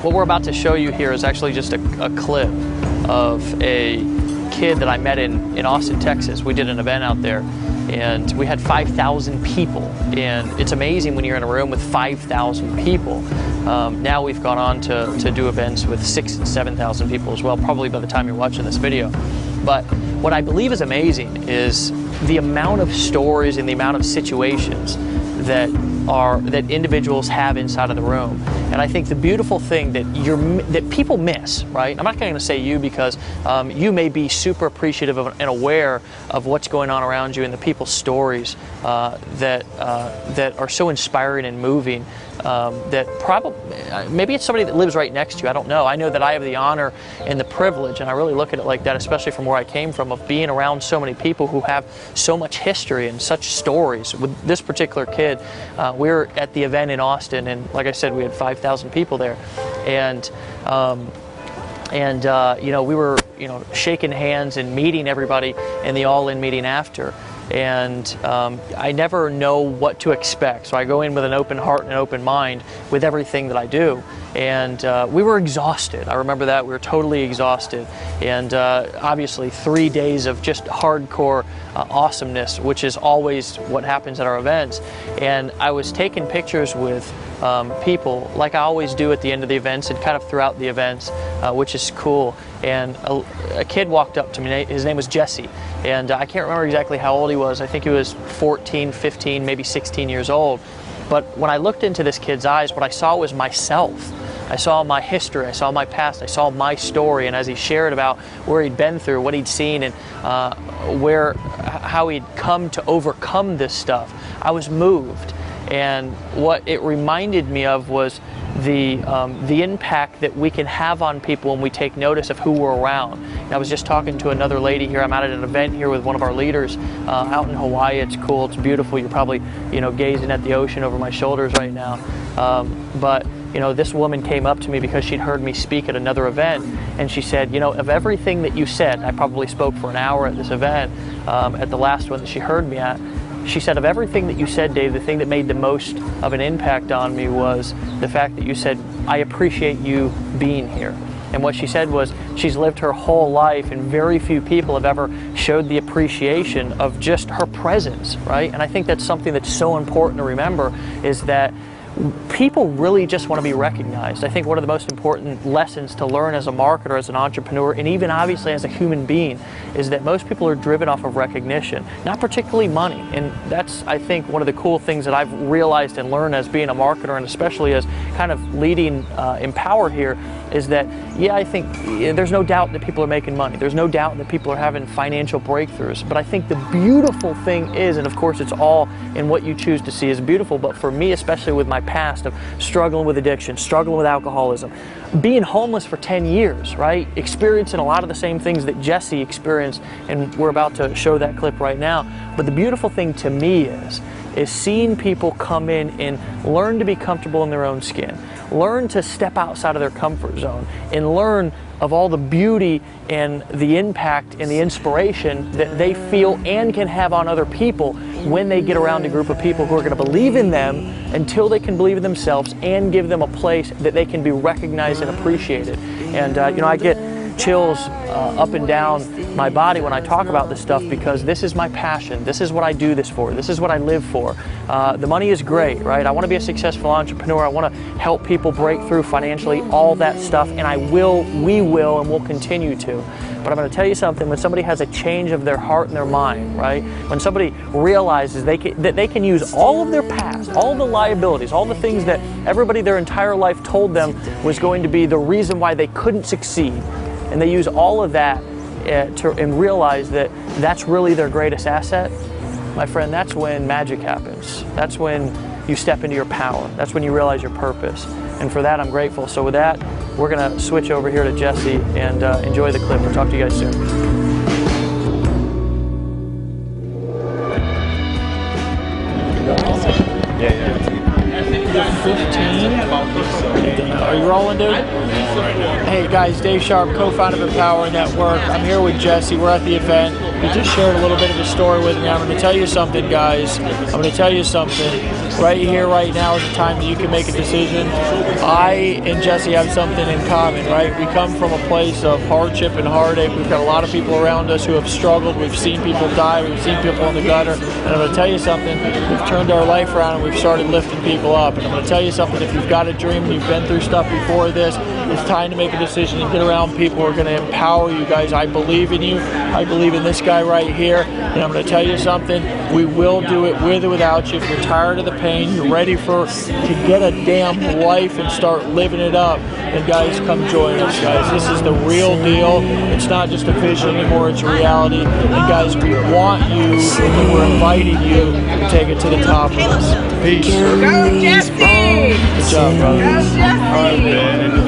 What we're about to show you here is actually just a clip of a kid that I met in Austin, Texas. We did an event out there, and we had 5,000 people, and it's amazing when you're in a room with 5,000 people. Now we've gone on to do events with 6,000 and 7,000 people as well, probably by the time you're watching this video. But what I believe is amazing is the amount of stories and the amount of situations that individuals have inside of the room. And I think the beautiful thing that people miss, right? I'm not going to say you, because you may be super appreciative of and aware of what's going on around you and the people's stories that are so inspiring and moving. That probably, maybe it's somebody that lives right next to you, I don't know. I know that I have the honor and the privilege, and I really look at it like that, especially from where I came from, of being around so many people who have so much history and such stories. With this particular kid, we were at the event in Austin, and like I said, we had 5,000 people there, and you know, we were, you know, shaking hands and meeting everybody in the all-in meeting after. And I never know what to expect, so I go in with an open heart and an open mind with everything that I do. And we were exhausted. I remember that. We were totally exhausted, and obviously 3 days of just hardcore awesomeness, which is always what happens at our events. And I was taking pictures with people, like I always do at the end of the events and kind of throughout the events, which is cool. And a kid walked up to me. His name was Jesse, and I can't remember exactly how old he was. I think he was 14, 15, maybe 16 years old. But when I looked into this kid's eyes, what I saw was myself. I saw my history, I saw my past, I saw my story, and as he shared about where he'd been through, what he'd seen, and how he'd come to overcome this stuff, I was moved. And what it reminded me of was the impact that we can have on people when we take notice of who we're around. And I was just talking to another lady here. I'm out at an event here with one of our leaders out in Hawaii. It's cool, it's beautiful. You're probably, you know, gazing at the ocean over my shoulders right now. But you know, this woman came up to me because she'd heard me speak at another event, and she said, you know, of everything that you said, I probably spoke for an hour at this event, at the last one that she heard me at, she said, of everything that you said, Dave, the thing that made the most of an impact on me was the fact that you said, I appreciate you being here. And what she said was, she's lived her whole life, and very few people have ever showed the appreciation of just her presence, right? And I think that's something that's so important to remember, is that people really just want to be recognized. I think one of the most important lessons to learn as a marketer, as an entrepreneur, and even obviously as a human being, is that most people are driven off of recognition, not particularly money. And that's, I think, one of the cool things that I've realized and learned as being a marketer, and especially as kind of leading Empower here, is that, yeah, I think there's no doubt that people are making money. There's no doubt that people are having financial breakthroughs. But I think the beautiful thing is, and of course it's all in what you choose to see is beautiful, but for me, especially with my past of struggling with addiction, struggling with alcoholism, being homeless for 10 years, right? Experiencing a lot of the same things that Jesse experienced, and we're about to show that clip right now. But the beautiful thing to me is seeing people come in and learn to be comfortable in their own skin, learn to step outside of their comfort zone, and learn of all the beauty and the impact and the inspiration that they feel and can have on other people when they get around a group of people who are going to believe in them until they can believe in themselves and give them a place that they can be recognized and appreciated. And you know, I get chills up and down my body when I talk about this stuff, because this is my passion. This is what I do this for. This is what I live for. The money is great, right? I want to be a successful entrepreneur. I want to help people break through financially, all that stuff, and we will, and we'll continue to. But I'm going to tell you something, when somebody has a change of their heart and their mind, right? When somebody realizes that they can use all of their past, all the liabilities, all the things that everybody their entire life told them was going to be the reason why they couldn't succeed, and they use all of that and realize that that's really their greatest asset, my friend, that's when magic happens. That's when you step into your power. That's when you realize your purpose. And for that, I'm grateful. So with that, we're going to switch over here to Jesse and enjoy the clip. We'll talk to you guys soon. Yeah. 15. Are you rolling, dude? Hey guys, Dave Sharpe, co-founder of Empower Network. I'm here with Jesse. We're at the event. He just shared a little bit of his story with me. I'm going to tell you something, guys. I'm going to tell you something. right here, right now is the time that you can make a decision. I and Jesse have something in common, right? We come from a place of hardship and heartache. We've got a lot of people around us who have struggled. We've seen people die. We've seen people in the gutter. And I'm going to tell you something. We've turned our life around and we've started lifting people up. And I'm going to tell you something. If you've got a dream and you've been through stuff before this, it's time to make a decision and get around people who are going to empower you guys. I believe in you. I believe in this guy right here. And I'm going to tell you something. We will do it with or without you. If you're tired of the pain, you're ready to get a damn life and start living it up, then guys, come join us, guys. This is the real deal. It's not just a vision anymore, it's a reality. And guys, we want you, and we're inviting you to take it to the top of us. Peace. Go Jesse! Good job, brother. Go Jesse! All right, man.